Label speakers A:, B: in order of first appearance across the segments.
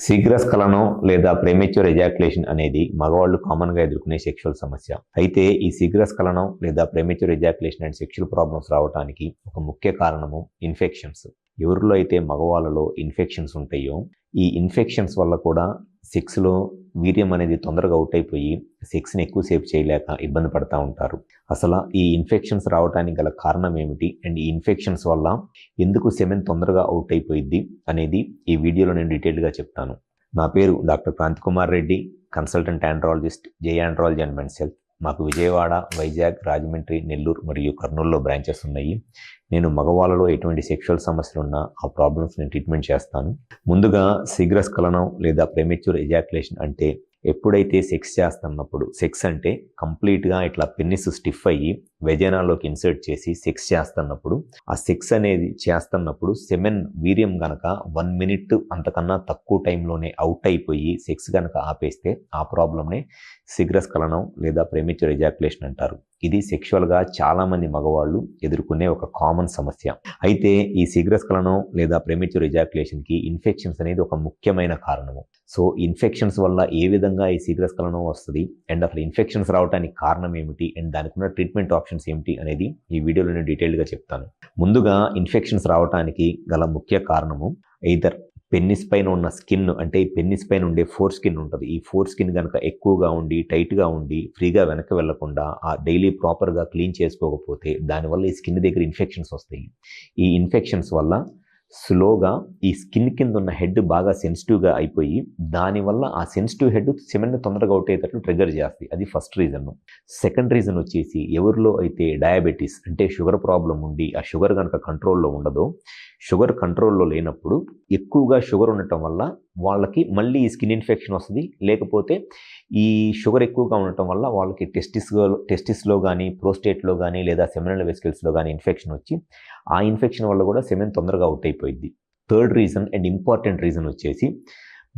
A: శీఘ్రస్ఖలనం లేదా premature ejaculation అనేది మగవాళ్ళు కామన్గా ఎదుర్కొనే సెక్షువల్ సమస్య. అయితే ఈ శీఘ్రస్ఖలనం లేదా premature ejaculation and sexual problems రావడానికి ఒక ముఖ్య కారణము ఇన్ఫెక్షన్స్. ఎవరిలో అయితే మగవాళ్ళలో ఇన్ఫెక్షన్స్ ఉంటాయో ఈ ఇన్ఫెక్షన్స్ వల్ల కూడా సెక్స్లో వీర్యం అనేది తొందరగా అవుట్ అయిపోయి సెక్స్ని ఎక్కువసేపు చేయలేక ఇబ్బంది పడుతూ ఉంటారు. అసలు ఈ ఇన్ఫెక్షన్స్ రావడానికి గల కారణం ఏమిటి అండ్ ఈ ఇన్ఫెక్షన్స్ వల్ల ఎందుకు సెమెన్ తొందరగా అవుట్ అయిపోయిద్ది అనేది ఈ వీడియోలో నేను డీటెయిల్గా చెప్తాను. నా పేరు doctor Kranthi Kumar Reddy, consultant andrologist, J andrology and men's health. మాకు విజయవాడ, వైజాగ్, రాజమండ్రి, నెల్లూరు మరియు కర్నూలులో బ్రాంచెస్ ఉన్నాయి. నేను మగవాళ్ళలో ఎటువంటి సెక్షువల్ సమస్యలు ఉన్నా ఆ ప్రాబ్లమ్స్ నేను ట్రీట్మెంట్ చేస్తాను. ముందుగా శీఘ్రస్ఖలనం లేదా ప్రీమెచ్యూర్ ఎజాక్యులేషన్ అంటే ఎప్పుడైతే సెక్స్ చేస్తున్నప్పుడు, సెక్స్ అంటే కంప్లీట్గా ఇట్లా పెన్నిస్ స్టిఫ్ అయ్యి వెజైనాలోకి ఇన్సర్ట్ చేసి సెక్స్ చేస్తున్నప్పుడు, ఆ సెక్స్ అనేది చేస్తున్నప్పుడు సెమెన్ వీర్యం గనక 1 minute అంతకన్నా తక్కువ టైంలోనే అవుట్ అయిపోయి సెక్స్ గనక ఆపేస్తే ఆ ప్రాబ్లమ్నే శీఘ్రస్ఖలనం లేదా ప్రీమెచ్యూర్ ఎజాక్యులేషన్ అంటారు. ఇది సెక్షువల్గా చాలామంది మగవాళ్ళు ఎదుర్కొనే ఒక కామన్ సమస్య. అయితే ఈ శీఘ్రస్ఖలనం లేదా ప్రీమెచ్యూర్ ఎజాక్యులేషన్కి ఇన్ఫెక్షన్స్ అనేది ఒక ముఖ్యమైన కారణము. సో ఇన్ఫెక్షన్స్ వల్ల ఏ విధంగా ఈ శీఘ్రస్ఖలనం వస్తుంది అండ్ అసలు ఇన్ఫెక్షన్స్ రావడానికి కారణం ఏమిటి అండ్ దానికి ఉన్న ట్రీట్మెంట్ ఆప్షన్స్ ఏమిటి అనేది ఈ వీడియోలో నేను డీటెయిల్గా చెప్తాను. ముందుగా ఇన్ఫెక్షన్స్ రావడానికి గల ముఖ్య కారణము ఎయిదర్ పెన్నిస్ పైన ఉన్న స్కిన్, అంటే ఈ పెన్నిస్ పైన ఉండే ఫోర్ స్కిన్ ఉంటుంది. ఈ ఫోర్ స్కిన్ కనుక ఎక్కువగా ఉండి టైట్గా ఉండి ఫ్రీగా వెనక్కి వెళ్లకుండా ఆ డైలీ ప్రాపర్గా క్లీన్ చేసుకోకపోతే దానివల్ల ఈ స్కిన్ దగ్గర ఇన్ఫెక్షన్స్ వస్తాయి. ఈ ఇన్ఫెక్షన్స్ వల్ల స్లోగా ఈ స్కిన్ కింద ఉన్న హెడ్ బాగా సెన్సిటివ్గా అయిపోయి దానివల్ల ఆ సెన్సిటివ్ హెడ్ సెమెన్ తొందరగా అవుట్ అయ్యేటట్లు ట్రిగర్ చేస్తాయి. అది ఫస్ట్ రీజన్. సెకండ్ రీజన్ వచ్చేసి ఎవరిలో అయితే డయాబెటీస్ అంటే షుగర్ ప్రాబ్లం ఉండి ఆ షుగర్ కనుక కంట్రోల్లో ఉండదో, షుగర్ కంట్రోల్లో లేనప్పుడు ఎక్కువగా షుగర్ ఉండటం వల్ల వాళ్ళకి మళ్ళీ ఈ స్కిన్ ఇన్ఫెక్షన్ వస్తుంది. లేకపోతే ఈ షుగర్ ఎక్కువగా ఉండటం వల్ల వాళ్ళకి టెస్టిస్లో కానీ, ప్రోస్టేట్లో కానీ లేదా సెమినల్ వెసికల్స్లో కానీ ఇన్ఫెక్షన్ వచ్చి ఆ ఇన్ఫెక్షన్ వల్ల కూడా సెమెన్ తొందరగా అవుట్ అయిపోయింది. Third reason and important reason వచ్చేసి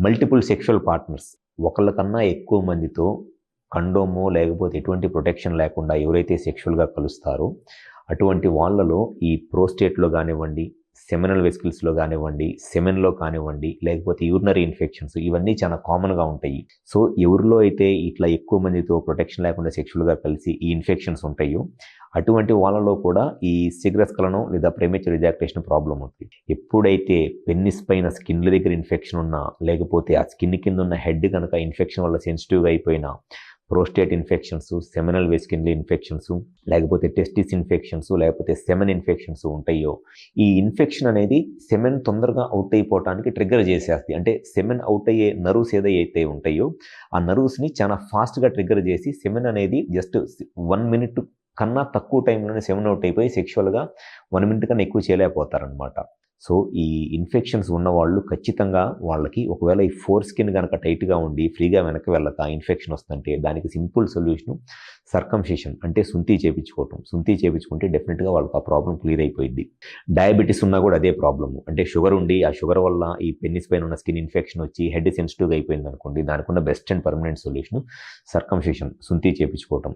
A: మల్టిపుల్ సెక్షువల్ పార్ట్నర్స్. ఒకళ్ళకన్నా ఎక్కువ మందితో కండోమో లేకపోతే ఎటువంటి ప్రొటెక్షన్ లేకుండా ఎవరైతే సెక్షువల్గా కలుస్తారో అటువంటి వాళ్ళలో ఈ ప్రోస్టేట్లో కానివ్వండి, సెమినల్ వెసికల్స్లో కానివ్వండి, సెమెన్లో కానివ్వండి, లేకపోతే యూరినరీ ఇన్ఫెక్షన్స్ ఇవన్నీ చాలా కామన్గా ఉంటాయి. సో ఎవరిలో అయితే ఇట్లా ఎక్కువ మందితో ప్రొటెక్షన్ లేకుండా సెక్షువల్గా కలిసి ఈ ఇన్ఫెక్షన్స్ ఉంటాయో అటువంటి వాళ్ళలో కూడా ఈ శీఘ్రస్ఖలనం లేదా ప్రీమెచ్యూర్ ఎజాక్యులేషన్ ప్రాబ్లం ఉంటుంది. ఎప్పుడైతే పెన్నిస్ పైన స్కిన్ల దగ్గర ఇన్ఫెక్షన్ ఉన్నా, లేకపోతే ఆ స్కిన్ కింద ఉన్న హెడ్ కనుక ఇన్ఫెక్షన్ వల్ల సెన్సిటివ్గా అయిపోయినా, prostate infections, seminal vesicle infections, లేకపోతే టెస్టిస్ ఇన్ఫెక్షన్స్, లేకపోతే సెమెన్ ఇన్ఫెక్షన్స్ ఉంటాయో ఈ ఇన్ఫెక్షన్ అనేది సెమెన్ తొందరగా అవుట్ అయిపోవడానికి ట్రిగ్గర్ చేసేస్తుంది. అంటే సెమెన్ అవుట్ అయ్యే నర్వ్స్ ఏదైతే ఉంటాయో ఆ నర్వ్స్ని చాలా ఫాస్ట్గా ట్రిగ్గర్ చేసి సెమెన్ అనేది జస్ట్ 1 minute కన్నా తక్కువ టైంలోనే సెమెన్ అవుట్ అయిపోయి సెక్షువల్గా 1 minute కన్నా ఎక్కువ చేయలేకపోతారనమాట. సో ఈ ఇన్ఫెక్షన్స్ ఉన్నవాళ్ళు ఖచ్చితంగా వాళ్ళకి ఒకవేళ ఈ ఫోర్ స్కిన్ కనుక టైట్గా ఉండి ఫ్రీగా వెనక్కి వెళ్ళక ఇన్ఫెక్షన్ వస్తుంటే దానికి సింపుల్ సొల్యూషన్ సర్కంసిషన్, అంటే సుంతి చేయించుకోవటం. సుంతి చేయించుకుంటే డెఫినెట్గా వాళ్ళకి ఆ ప్రాబ్లం క్లియర్ అయిపోయింది. డయాబెటీస్ ఉన్నా కూడా అదే ప్రాబ్లము. అంటే షుగర్ ఉండి ఆ షుగర్ వల్ల ఈ పెన్నిస్ పైన ఉన్న స్కిన్ ఇన్ఫెక్షన్ వచ్చి హెడ్ సెన్సిటివ్గా అయిపోయింది అనుకోండి, దానికి ఉన్న best and permanent solution circumcision, సుంతి చేయించుకోవటం.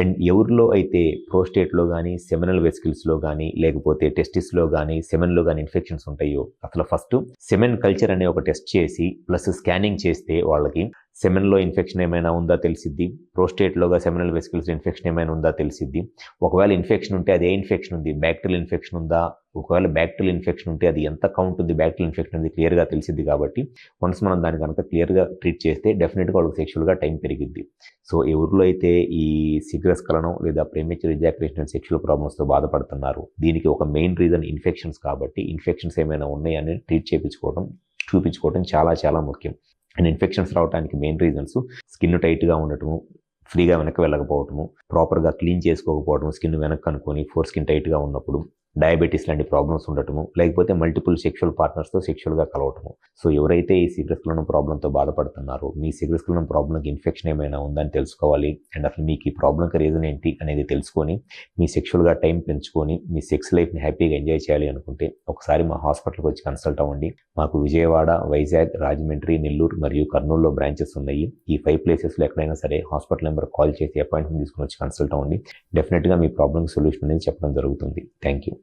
A: అండ్ ఎవరిలో అయితే ప్రోస్టేట్లో కానీ, సెమినల్ వెసికల్స్లో కానీ, లేకపోతే టెస్టిస్లో కానీ, సెమెన్లో కానీ ఇన్ఫెక్షన్స్ ఉంటాయో అసలు ఫస్ట్ సెమెన్ కల్చర్ అనే ఒక టెస్ట్ చేసి ప్లస్ స్కానింగ్ చేస్తే వాళ్ళకి సెమెన్లో ఇన్ఫెక్షన్ ఏమైనా ఉందా తెలిసిద్ది, ప్రోస్టేట్లోగా సెమినల్ వెసికల్స్ ఇన్ఫెక్షన్ ఏమైనా ఉందా తెలిసిద్ది. ఒకవేళ ఇన్ఫెక్షన్ ఉంటే అది ఏ ఇన్ఫెక్షన్ ఉంది, బ్యాక్టీరియల్ ఇన్ఫెక్షన్ ఉందా, ఒకవేళ బ్యాక్టీరియల్ ఇన్ఫెక్షన్ ఉంటే అది ఎంత కౌంట్ ఉంది బ్యాక్టీరియల్ ఇన్ఫెక్షన్ అనేది క్లియర్గా తెలిసిద్ది. కాబట్టి వన్స్ మనం దాన్ని కనుక క్లియర్గా ట్రీట్ చేస్తే డెఫినెట్గా వాళ్ళకి సెక్షువల్గా టైం పెరిగిద్ది. సో ఎవరిలో అయితే ఈ శీఘ్రస్ఖలనం లేదా ప్రీమెచ్యూర్ ఎజాక్యులేషన్ సెక్షువల్ ప్రాబ్లమ్స్తో బాధపడుతున్నారు దీనికి ఒక మెయిన్ రీజన్ ఇన్ఫెక్షన్స్. కాబట్టి ఇన్ఫెక్షన్స్ ఏమైనా ఉన్నాయని ట్రీట్ చూపించుకోవడం చాలా చాలా ముఖ్యం. అండ్ ఇన్ఫెక్షన్స్ రావడానికి మెయిన్ రీజన్స్ స్కిన్ టైట్గా ఉండటము, ఫ్రీగా వెనక్కి వెళ్ళకపోవటము, ప్రాపర్గా క్లీన్ చేసుకోకపోవటము, స్కిన్ వెనక్కి అనుకొని ఫోర్ స్కిన్ టైట్గా ఉన్నప్పుడు, డయాబెటీస్ లాంటి ప్రాబ్లమ్స్ ఉండటము, లేకపోతే మల్టిపుల్ సెక్షువల్ పార్ట్నర్స్తో సెక్షువల్గా కలవటము. సో ఎవరైతే ఈ శీఘ్రస్ఖలనం ప్రాబ్లంతో బాధపడుతున్నారో మీ శీఘ్రస్ఖలనం ప్రాబ్లంకి ఇన్ఫెక్షన్ ఏమైనా ఉందని తెలుసుకోవాలి. అండ్ అసలు మీకు ఈ ప్రాబ్లంకి రీజన్ ఏంటి అనేది తెలుసుకొని మీ సెక్షువల్గా టైం పెంచుకొని మీ సెక్స్ లైఫ్ని హ్యాపీగా ఎంజాయ్ చేయాలి అనుకుంటే ఒకసారి మా హాస్పిటల్కి వచ్చి కన్సల్ట్ అవ్వండి. మాకు విజయవాడ, వైజాగ్, రాజమండ్రి, నెల్లూరు మరియు కర్నూలులో బ్రాంచెస్ ఉన్నాయి. ఈ 5 ప్లేసెస్లో ఎక్కడైనా సరే హాస్పిటల్ నెంబర్ కాల్ చేసి అపాయింట్మెంట్ తీసుకుని వచ్చి కన్సల్ట్ అవ్వండి. డెఫినెట్గా మీ ప్రాబ్లంకి సొల్యూషన్ అనేది చెప్పడం జరుగుతుంది. Thank you.